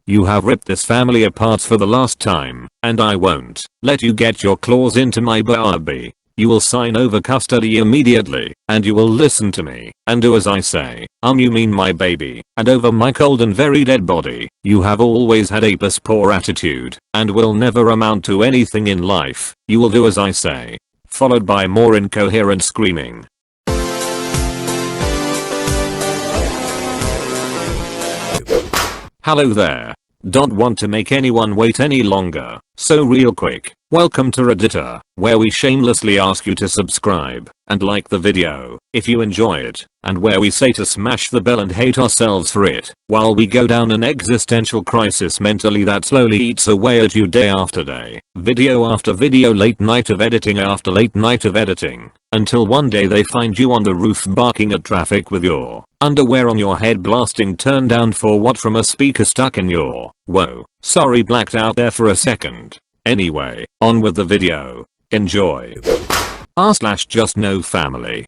You have ripped this family apart for the last time, and I won't let you get your claws into my Barbie. You will sign over custody immediately, and you will listen to me, and do as I say. You mean my baby, and over my cold and very dead body. You have always had a piss poor attitude, and will never amount to anything in life. You will do as I say. Followed by more incoherent screaming. Hello there. Don't want to make anyone wait any longer, so real quick, welcome to Redditor, where we shamelessly ask you to subscribe and like the video if you enjoy it, and where we say to smash the bell and hate ourselves for it while we go down an existential crisis mentally that slowly eats away at you day after day, video after video, late night of editing after late night of editing, until one day they find you on the roof barking at traffic with your underwear on your head blasting turn down for what from a speaker stuck in your, whoa, sorry, blacked out there for a second. Anyway, on with the video. Enjoy. r/justnofamily.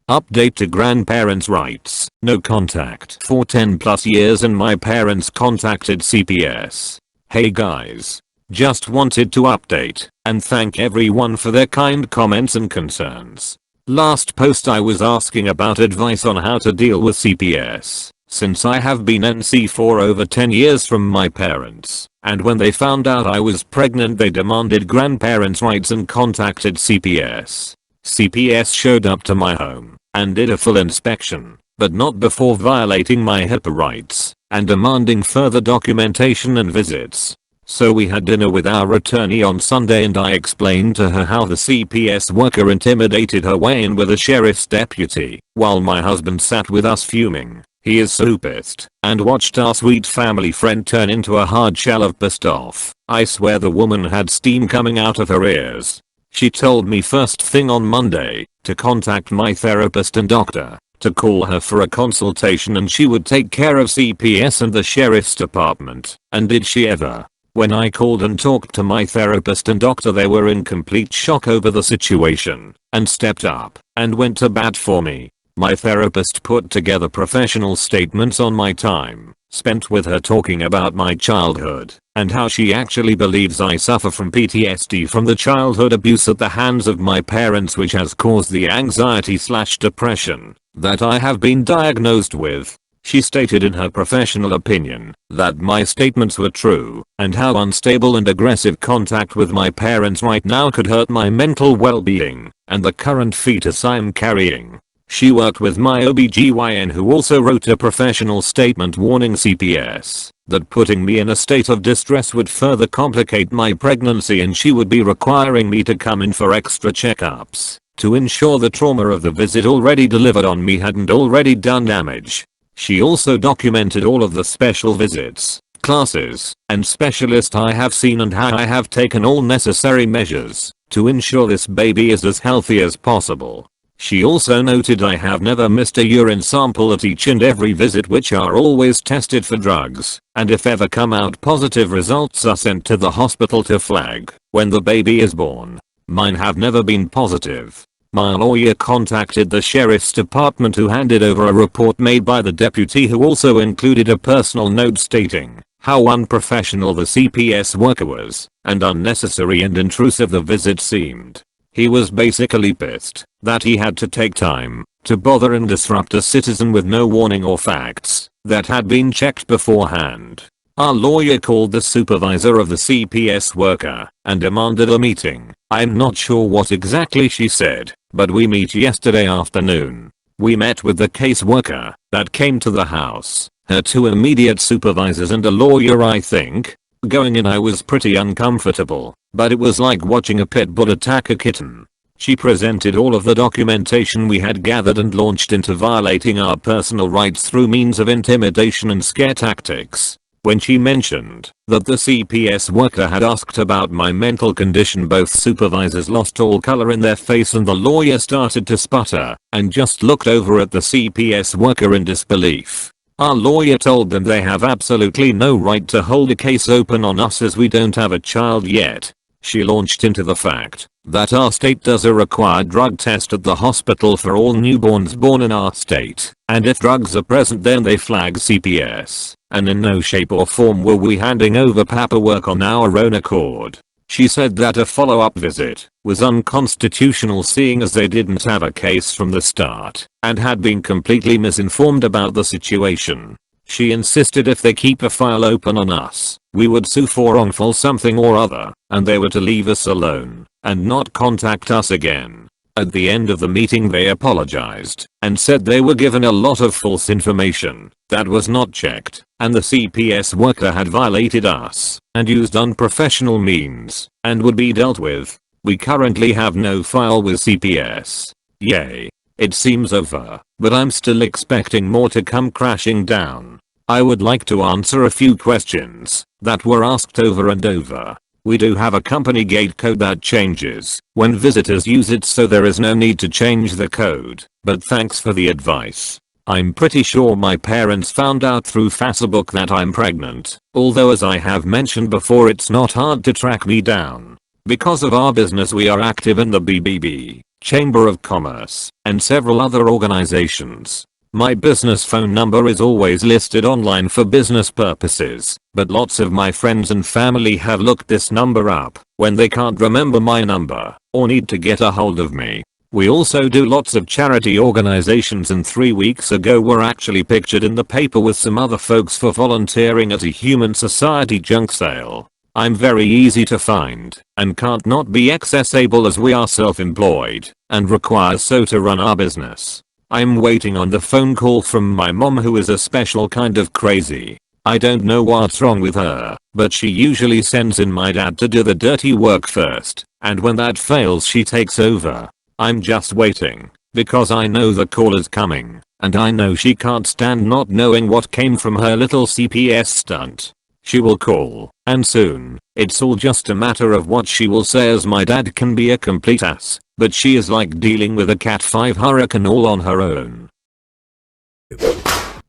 Update to grandparents' rights. No contact for 10 plus years and my parents contacted CPS. Hey guys. Just wanted to update and thank everyone for their kind comments and concerns. Last post I was asking about advice on how to deal with CPS, since I have been NC for over 10 years from my parents, and when they found out I was pregnant they demanded grandparents' rights and contacted CPS. CPS showed up to my home and did a full inspection, but not before violating my HIPAA rights and demanding further documentation and visits. So we had dinner with our attorney on Sunday and I explained to her how the CPS worker intimidated her way in with a sheriff's deputy, while my husband sat with us fuming. He is so pissed, and watched our sweet family friend turn into a hard shell of pissed off. I swear the woman had steam coming out of her ears. She told me first thing on Monday to contact my therapist and doctor, to call her for a consultation and she would take care of CPS and the sheriff's department. And did she ever? When I called and talked to my therapist and doctor they were in complete shock over the situation, and stepped up and went to bat for me. My therapist put together professional statements on my time spent with her talking about my childhood, and how she actually believes I suffer from PTSD from the childhood abuse at the hands of my parents, which has caused the anxiety/depression that I have been diagnosed with. She stated in her professional opinion that my statements were true, and how unstable and aggressive contact with my parents right now could hurt my mental well-being and the current fetus I'm carrying. She worked with my OBGYN, who also wrote a professional statement warning CPS that putting me in a state of distress would further complicate my pregnancy and she would be requiring me to come in for extra checkups to ensure the trauma of the visit already delivered on me hadn't already done damage. She also documented all of the special visits, classes, and specialists I have seen and how I have taken all necessary measures to ensure this baby is as healthy as possible. She also noted I have never missed a urine sample at each and every visit, which are always tested for drugs, and if ever come out positive, results are sent to the hospital to flag when the baby is born. Mine have never been positive. My lawyer contacted the sheriff's department, who handed over a report made by the deputy, who also included a personal note stating how unprofessional the CPS worker was and unnecessary and intrusive the visit seemed. He was basically pissed that he had to take time to bother and disrupt a citizen with no warning or facts that had been checked beforehand. Our lawyer called the supervisor of the CPS worker and demanded a meeting. I'm not sure what exactly she said, but we meet yesterday afternoon. We met with the caseworker that came to the house, her two immediate supervisors and a lawyer, I think. Going in I was pretty uncomfortable, but it was like watching a pit bull attack a kitten. She presented all of the documentation we had gathered and launched into violating our personal rights through means of intimidation and scare tactics. When she mentioned that the CPS worker had asked about my mental condition, both supervisors lost all color in their face and the lawyer started to sputter and just looked over at the CPS worker in disbelief. Our lawyer told them they have absolutely no right to hold a case open on us as we don't have a child yet. She launched into the fact that our state does a required drug test at the hospital for all newborns born in our state, and if drugs are present then they flag CPS, and in no shape or form were we handing over paperwork on our own accord. She said that a follow-up visit was unconstitutional seeing as they didn't have a case from the start and had been completely misinformed about the situation. She insisted if they keep a file open on us, we would sue for wrongful something or other, and they were to leave us alone and not contact us again. At the end of the meeting they apologized and said they were given a lot of false information that was not checked, and the CPS worker had violated us and used unprofessional means and would be dealt with. We currently have no file with CPS. Yay. It seems over, but I'm still expecting more to come crashing down. I would like to answer a few questions that were asked over and over. We do have a company gate code that changes when visitors use it, so there is no need to change the code, but thanks for the advice. I'm pretty sure my parents found out through Facebook that I'm pregnant, although as I have mentioned before it's not hard to track me down. Because of our business we are active in the BBB, Chamber of Commerce, and several other organizations. My business phone number is always listed online for business purposes, but lots of my friends and family have looked this number up when they can't remember my number or need to get a hold of me. We also do lots of charity organizations, and 3 weeks ago were actually pictured in the paper with some other folks for volunteering at a human society junk sale. I'm very easy to find and can't not be accessible as we are self-employed and require so to run our business. I'm waiting on the phone call from my mom, who is a special kind of crazy. I don't know what's wrong with her, but she usually sends in my dad to do the dirty work first, and when that fails she takes over. I'm just waiting because I know the call is coming, and I know she can't stand not knowing what came from her little CPS stunt. She will call, and soon. It's all just a matter of what she will say, as my dad can be a complete ass, but she is like dealing with a Cat 5 hurricane all on her own.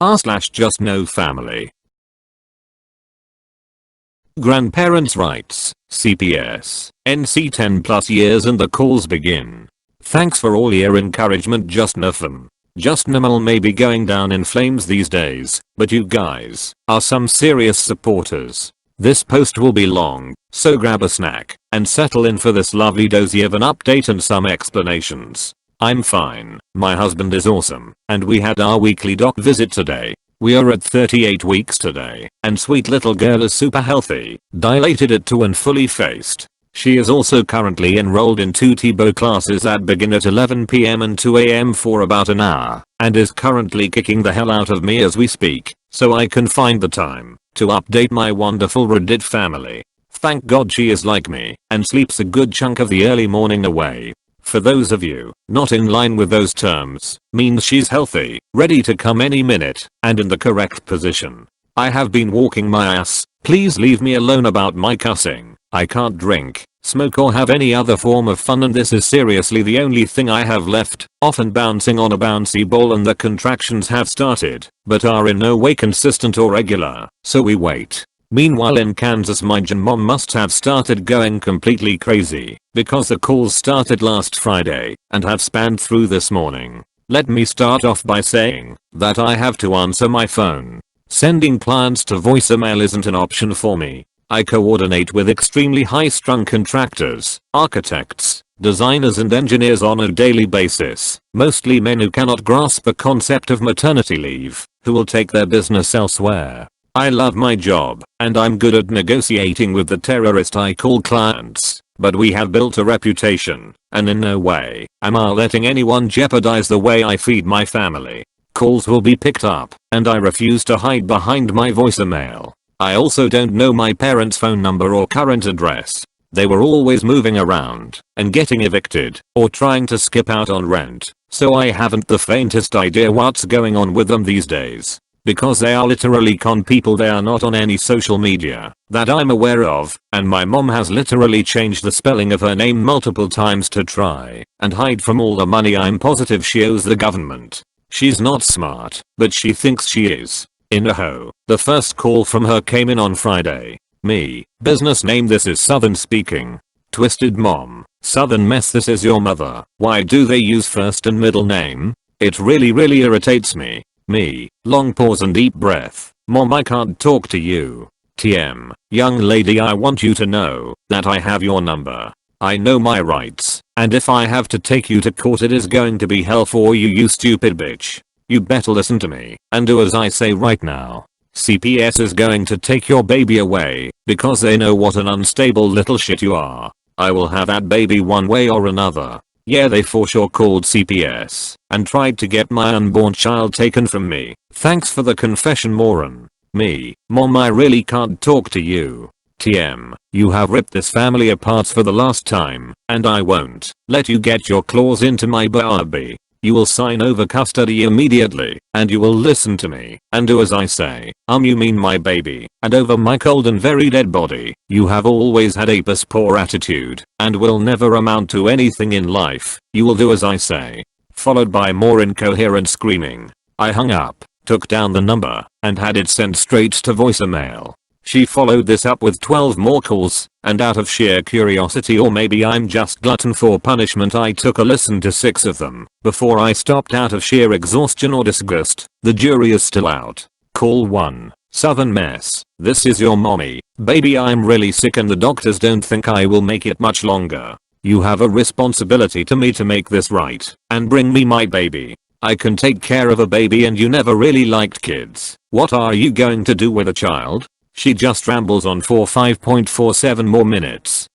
r/justnofamily. Grandparents' rights, CPS, NC 10 plus years and the calls begin. Thanks for all your encouragement, justnofam. Justnofamily may be going down in flames these days, but you guys are some serious supporters. This post will be long, so grab a snack and settle in for this lovely dozy of an update and some explanations. I'm fine, my husband is awesome, and we had our weekly doc visit today. We are at 38 weeks today, and sweet little girl is super healthy, dilated at 2 and fully faced. She is also currently enrolled in 2 TBO classes that begin at 11 PM and 2 AM for about an hour, and is currently kicking the hell out of me as we speak, so I can find the time to update my wonderful Reddit family. Thank God she is like me and sleeps a good chunk of the early morning away. For those of you not in line with those terms, means she's healthy, ready to come any minute, and in the correct position. I have been walking my ass. Please leave me alone about my cussing. I can't drink, smoke or have any other form of fun, and this is seriously the only thing I have left, often bouncing on a bouncy ball, and the contractions have started, but are in no way consistent or regular, so we wait. Meanwhile in Kansas my mom must have started going completely crazy, because the calls started last Friday and have spanned through this morning. Let me start off by saying that I have to answer my phone. Sending clients to voicemail isn't an option for me. I coordinate with extremely high-strung contractors, architects, designers and engineers on a daily basis, mostly men who cannot grasp the concept of maternity leave, who will take their business elsewhere. I love my job, and I'm good at negotiating with the terrorist I call clients, but we have built a reputation, and in no way am I letting anyone jeopardize the way I feed my family. Calls will be picked up, and I refuse to hide behind my voicemail. I also don't know my parents' phone number or current address. They were always moving around and getting evicted or trying to skip out on rent, so I haven't the faintest idea what's going on with them these days. Because they are literally con people, they are not on any social media that I'm aware of, and my mom has literally changed the spelling of her name multiple times to try and hide from all the money I'm positive she owes the government. She's not smart, but she thinks she is. In a ho. The first call from her came in on Friday. Me, business name, this is Southern speaking. Twisted mom. Southern mess, this is your mother. Why do they use first and middle name? It really irritates me. Me. Long pause and deep breath. Mom, I can't talk to you. TM. Young lady, I want you to know that I have your number. I know my rights, and if I have to take you to court it is going to be hell for you, you stupid bitch. You better listen to me and do as I say right now. CPS is going to take your baby away because they know what an unstable little shit you are. I will have that baby one way or another. Yeah, they for sure called CPS and tried to get my unborn child taken from me. Thanks for the confession, moron. Me. Mom, I really can't talk to you. TM. You have ripped this family apart for the last time, and I won't let you get your claws into my baby. You will sign over custody immediately, and you will listen to me and do as I say. You mean my baby, and over my cold and very dead body. You have always had a piss poor attitude and will never amount to anything in life. You will do as I say. Followed by more incoherent screaming. I hung up, took down the number, and had it sent straight to voicemail. She followed this up with 12 more calls, and out of sheer curiosity, or maybe I'm just glutton for punishment, I took a listen to 6 of them before I stopped out of sheer exhaustion or disgust. The jury is still out. Call 1. Southern mess. This is your mommy. Baby, I'm really sick and the doctors don't think I will make it much longer. You have a responsibility to me to make this right and bring me my baby. I can take care of a baby and you never really liked kids. What are you going to do with a child? She just rambles on for 5.47 more minutes.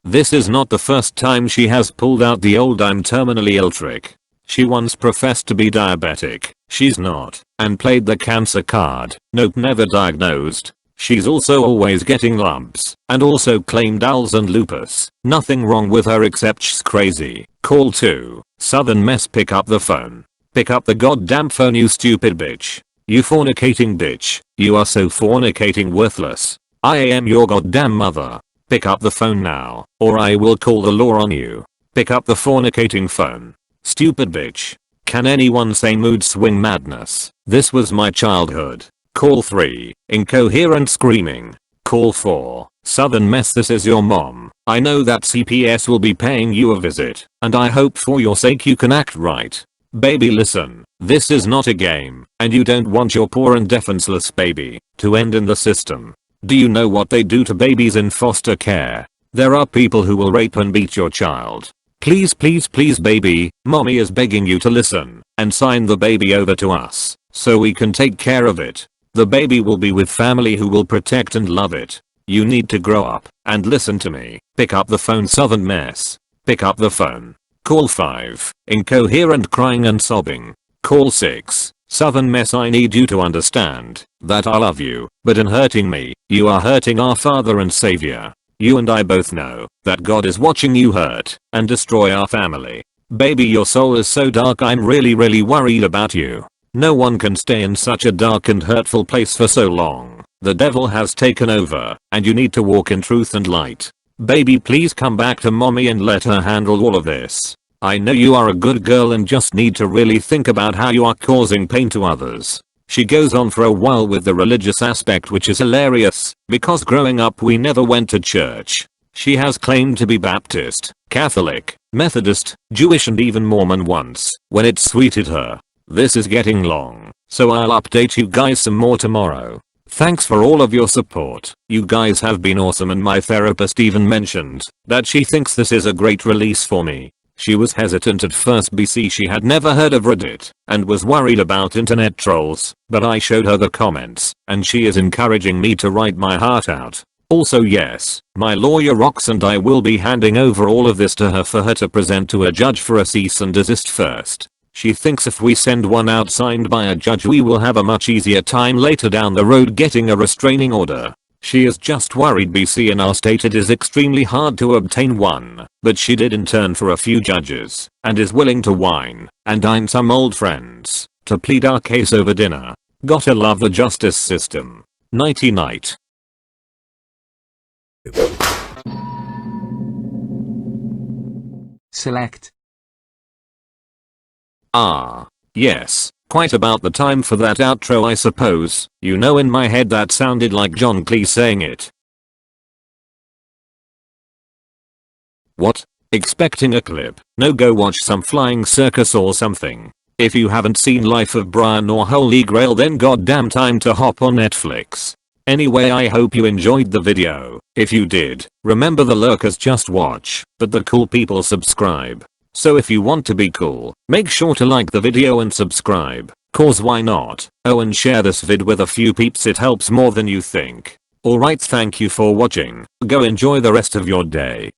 This is not the first time she has pulled out the old I'm terminally ill trick. She once professed to be diabetic. She's not. And played the cancer card. Nope, never diagnosed. She's also always getting lumps. And also claimed ALS and lupus. Nothing wrong with her except she's crazy. Call 2. Southern mess, pick up the phone. Pick up the goddamn phone, you stupid bitch. You fornicating bitch. You are so fornicating worthless. I am your goddamn mother. Pick up the phone now, or I will call the law on you. Pick up the fornicating phone. Stupid bitch. Can anyone say mood swing madness? This was my childhood. Call 3. Incoherent screaming. Call 4. Southern mess, this is your mom. I know that CPS will be paying you a visit, and I hope for your sake you can act right. Baby, listen, this is not a game, and you don't want your poor and defenseless baby to end in the system. Do you know what they do to babies in foster care? There are people who will rape and beat your child. Please baby, mommy is begging you to listen and sign the baby over to us so we can take care of it. The baby will be with family who will protect and love it. You need to grow up and listen to me. Pick up the phone, Southern mess. Pick up the phone. Call 5. Incoherent crying and sobbing. Call 6. Southern mess, I need you to understand that I love you, but in hurting me, you are hurting our Father and Savior. You and I both know that God is watching you hurt and destroy our family. Baby, your soul is so dark, I'm really worried about you. No one can stay in such a dark and hurtful place for so long. The devil has taken over, and you need to walk in truth and light. Baby, please come back to mommy and let her handle all of this. I know you are a good girl and just need to really think about how you are causing pain to others. She goes on for a while with the religious aspect, which is hilarious, because growing up we never went to church. She has claimed to be Baptist, Catholic, Methodist, Jewish and even Mormon once, when it suited her. This is getting long, so I'll update you guys some more tomorrow. Thanks for all of your support. You guys have been awesome, and my therapist even mentioned that she thinks this is a great release for me. She was hesitant at first, BC she had never heard of Reddit and was worried about internet trolls, but I showed her the comments and she is encouraging me to write my heart out. Also, yes, my lawyer rocks and I will be handing over all of this to her for her to present to a judge for a cease and desist first. She thinks if we send one out signed by a judge we will have a much easier time later down the road getting a restraining order. She is just worried, BC in our state it is extremely hard to obtain one, but she did intern for a few judges and is willing to whine and dine some old friends to plead our case over dinner. Gotta love the justice system. Nighty night. Select. Ah, yes, quite about the time for that outro, I suppose. You know, in my head that sounded like John Cleese saying it. What? Expecting a clip? No, go watch some flying circus or something. If you haven't seen Life of Brian or Holy Grail, then goddamn time to hop on Netflix. Anyway, I hope you enjoyed the video. If you did, remember the lurkers just watch, but the cool people subscribe. So if you want to be cool, make sure to like the video and subscribe, cause why not? Oh, and share this vid with a few peeps, it helps more than you think. Alright, thank you for watching. Go enjoy the rest of your day.